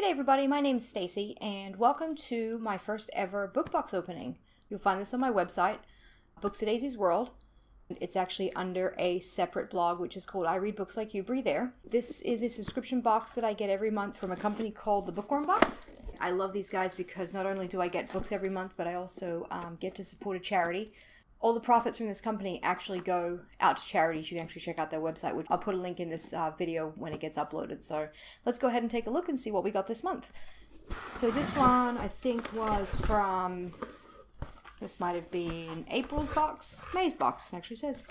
G'day everybody, my name's Stacy and welcome to my first ever book box opening. You'll find this on my website, Books of Daisy's World. It's actually under a separate blog which is called I Read Books Like You, Breathe Air. This is a subscription box that I get every month from a company called the Bookworm Box. I love these guys because not only do I get books every month, but I also get to support a charity. All the profits from this company actually go out to charities. You can actually check out their website, which I'll put a link in this video when it gets uploaded. So let's go ahead and take a look and see what we got this month. So this one I think was from, this might have been April's box, May's box, it actually says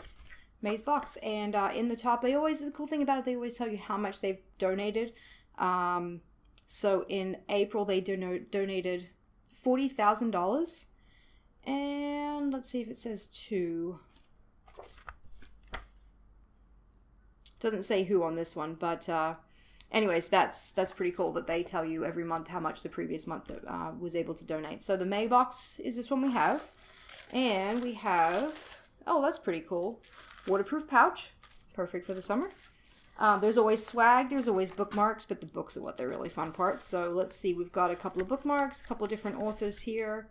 May's box. And in the top, the cool thing about it, they always tell you how much they've donated. So in April, they donated $40,000. And let's see if it says to. Doesn't say who on this one, but anyways, that's pretty cool that they tell you every month how much the previous month was able to donate. So the May box is this one we have. And we have, oh, that's pretty cool. Waterproof pouch, perfect for the summer. There's always swag, there's always bookmarks, but the books are what the really fun parts. So let's see, we've got a couple of bookmarks, a couple of different authors here.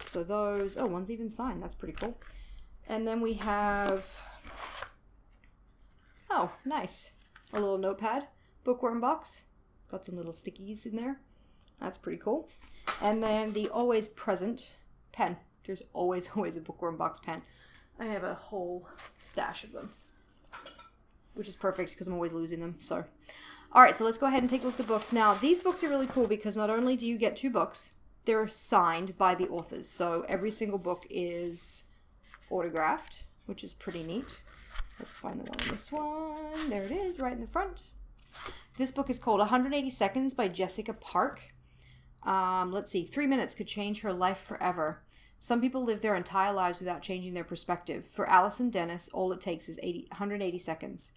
So those, oh, one's even signed. That's pretty cool. And then we have, oh, nice. A little notepad, Bookworm Box. It's got some little stickies in there. That's pretty cool. And then the always present pen. There's always a Bookworm Box pen. I have a whole stash of them, which is perfect because I'm always losing them. So, all right, so let's go ahead and take a look at the books. Now, these books are really cool because not only do you get 2 books, they're signed by the authors. So every single book is autographed, which is pretty neat. Let's find the one in this one. There it is, right in the front. This book is called 180 Seconds by Jessica Park. Let's see, 3 minutes could change her life forever. Some people live their entire lives without changing their perspective. For Allison Dennis, all it takes is 180 seconds.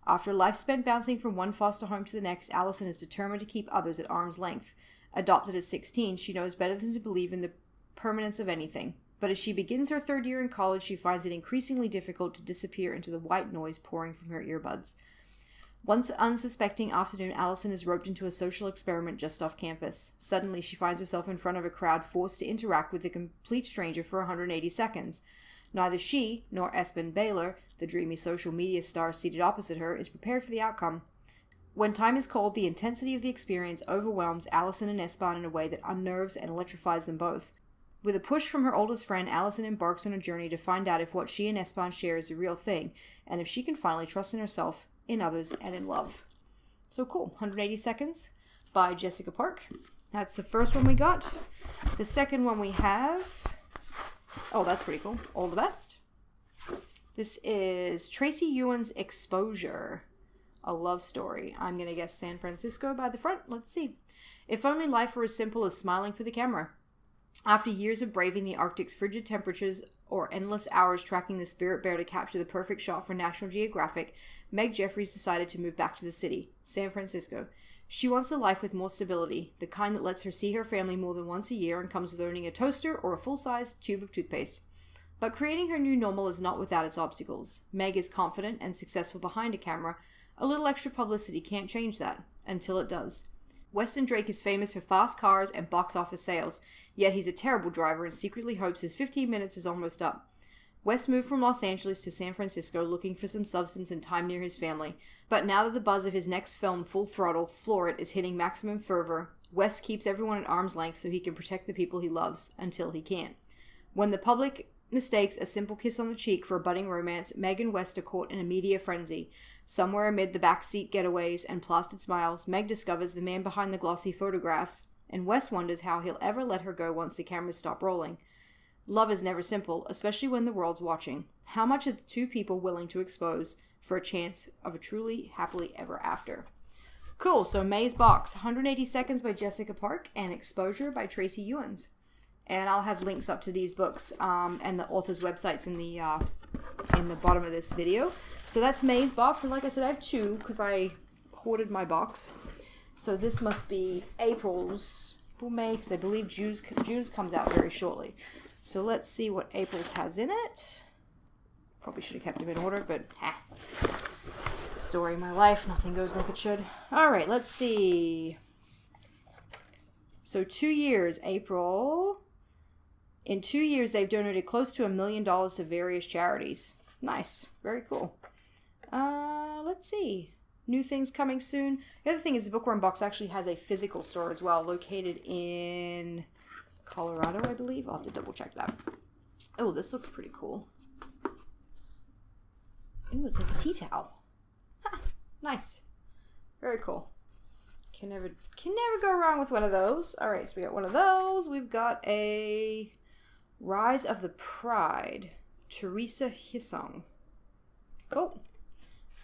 After a life spent bouncing from one foster home to the next, Allison is determined to keep others at arm's length. Adopted at 16, she knows better than to believe in the permanence of anything. But as she begins her 3rd year in college, she finds it increasingly difficult to disappear into the white noise pouring from her earbuds. Once unsuspecting afternoon, Allison is roped into a social experiment just off campus. Suddenly, she finds herself in front of a crowd forced to interact with a complete stranger for 180 seconds. Neither she, nor Espen Baylor, the dreamy social media star seated opposite her, is prepared for the outcome. When time is cold, the intensity of the experience overwhelms Allison and Espen in a way that unnerves and electrifies them both. With a push from her oldest friend, Allison embarks on a journey to find out if what she and Espen share is a real thing, and if she can finally trust in herself, in others, and in love. So cool. 180 Seconds by Jessica Park. That's the first one we got. The second one we have, oh, that's pretty cool. All the Best. This is Tracy Ewens' Exposure. A love story. I'm going to guess San Francisco by the front. Let's see. If only life were as simple as smiling for the camera. After years of braving the Arctic's frigid temperatures or endless hours tracking the Spirit Bear to capture the perfect shot for National Geographic, Meg Jeffries decided to move back to the city, San Francisco. She wants a life with more stability, the kind that lets her see her family more than once a year and comes with owning a toaster or a full-size tube of toothpaste. But creating her new normal is not without its obstacles. Meg is confident and successful behind a camera. A little extra publicity can't change that, until it does. Weston Drake is famous for fast cars and box office sales, yet he's a terrible driver and secretly hopes his 15 minutes is almost up. Wes moved from Los Angeles to San Francisco looking for some substance and time near his family, but now that the buzz of his next film, Full Throttle, Floor It, is hitting maximum fervor, Wes keeps everyone at arm's length so he can protect the people he loves, until he can't. When the public mistakes a simple kiss on the cheek for a budding romance, Meg and Wes are caught in a media frenzy. Somewhere amid the backseat getaways and plastered smiles, Meg discovers the man behind the glossy photographs, and Wes wonders how he'll ever let her go once the cameras stop rolling. Love is never simple, especially when the world's watching. How much are the 2 people willing to expose for a chance of a truly happily ever after? Cool, so May's box, 180 Seconds by Jessica Park, and Exposure by Tracy Ewens. And I'll have links up to these books and the author's websites in the bottom of this video. So that's May's box, and like I said, I have 2 because I hoarded my box. So this must be April's, or May, because I believe June's comes out very shortly. So let's see what April's has in it. Probably should have kept them in order, but story of my life. Nothing goes like it should. All right, let's see. So 2 years, April. In 2 years, they've donated close to $1 million to various charities. Nice. Very cool. Let's see. New things coming soon. The other thing is the Bookworm Box actually has a physical store as well, located in Colorado, I believe. I'll have to double check that. Oh, this looks pretty cool. Ooh, it's like a tea towel. Ha, nice. Very cool. Can never go wrong with one of those. All right, so we got one of those. We've got a Rise of the Pride, Teresa Hissong. Cool.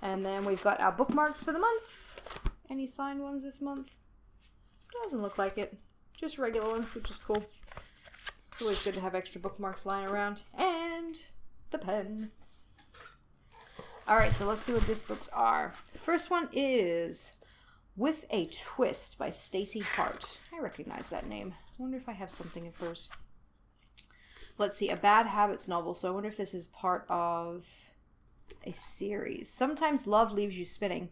And then we've got our bookmarks for the month. Any signed ones this month? Doesn't look like it. Just regular ones, which is cool. It's always good to have extra bookmarks lying around. And the pen. Alright, so let's see what these books are. The first one is With a Twist by Staci Hart. I recognize that name. I wonder if I have something of hers. Let's see, a Bad Habits novel. So I wonder if this is part of a series. Sometimes love leaves you spinning.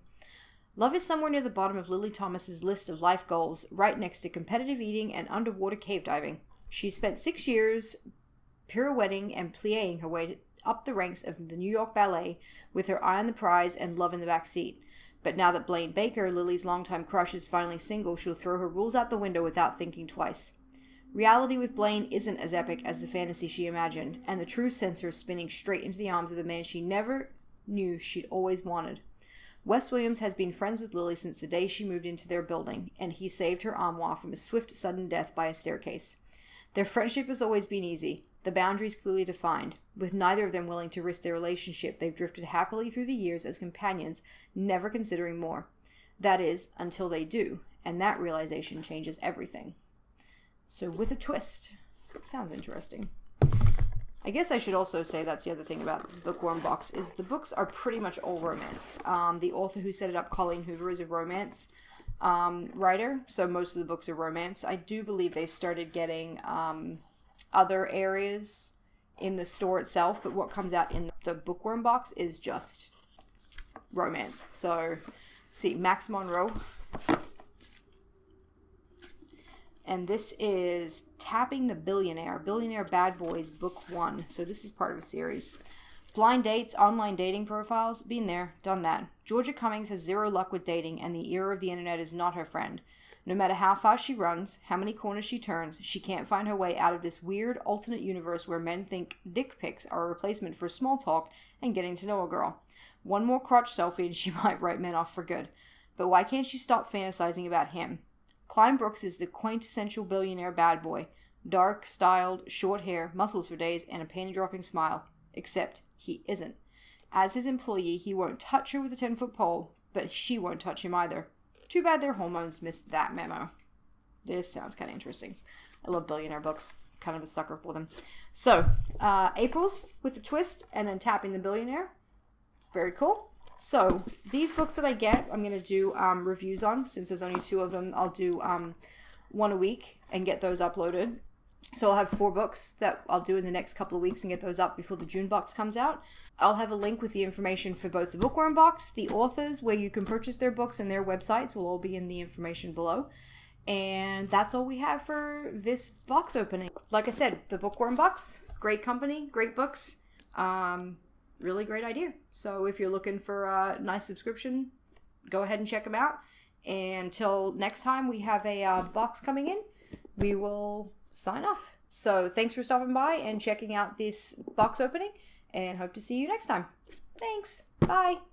Love is somewhere near the bottom of Lily Thomas's list of life goals, right next to competitive eating and underwater cave diving. She spent 6 years pirouetting and plie-ing her way up the ranks of the New York Ballet with her eye on the prize and love in the back seat. But now that Blaine Baker, Lily's longtime crush, is finally single, she'll throw her rules out the window without thinking twice. Reality with Blaine isn't as epic as the fantasy she imagined, and the truth sends her spinning straight into the arms of the man she never knew she'd always wanted. Wes Williams has been friends with Lily since the day she moved into their building, and he saved her armoire from a swift, sudden death by a staircase. Their friendship has always been easy, the boundaries clearly defined. With neither of them willing to risk their relationship, they've drifted happily through the years as companions, never considering more. That is, until they do, and that realization changes everything. So, With a Twist. Sounds interesting. I guess I should also say that's the other thing about the Bookworm Box, is the books are pretty much all romance. The author who set it up, Colleen Hoover, is a romance writer, so most of the books are romance. I do believe they started getting other areas in the store itself, but what comes out in the Bookworm Box is just romance. So, see, Max Monroe. And this is Tapping the Billionaire Bad Boys, Book 1. So this is part of a series. Blind dates, online dating profiles, been there, done that. Georgia Cummings has zero luck with dating, and the era of the internet is not her friend. No matter how fast she runs, how many corners she turns, she can't find her way out of this weird alternate universe where men think dick pics are a replacement for small talk and getting to know a girl. One more crotch selfie and she might write men off for good. But why can't she stop fantasizing about him? Clyde Brooks is the quintessential billionaire bad boy. Dark, styled, short hair, muscles for days, and a panty-dropping smile. Except he isn't. As his employee, he won't touch her with a 10-foot pole, but she won't touch him either. Too bad their hormones missed that memo. This sounds kind of interesting. I love billionaire books. Kind of a sucker for them. So, April's With a Twist, and then Tapping the Billionaire. Very cool. So, these books that I get, I'm going to do reviews on. Since there's only 2 of them, I'll do one a week and get those uploaded. So I'll have 4 books that I'll do in the next couple of weeks and get those up before the June box comes out. I'll have a link with the information for both the Bookworm Box, the authors, where you can purchase their books, and their websites will all be in the information below. And that's all we have for this box opening. Like I said, the Bookworm Box, great company, great books. Really great idea. So if you're looking for a nice subscription, go ahead and check them out. And until next time we have a box coming in, we will sign off. So thanks for stopping by and checking out this box opening, and hope to see you next time. Thanks. Bye.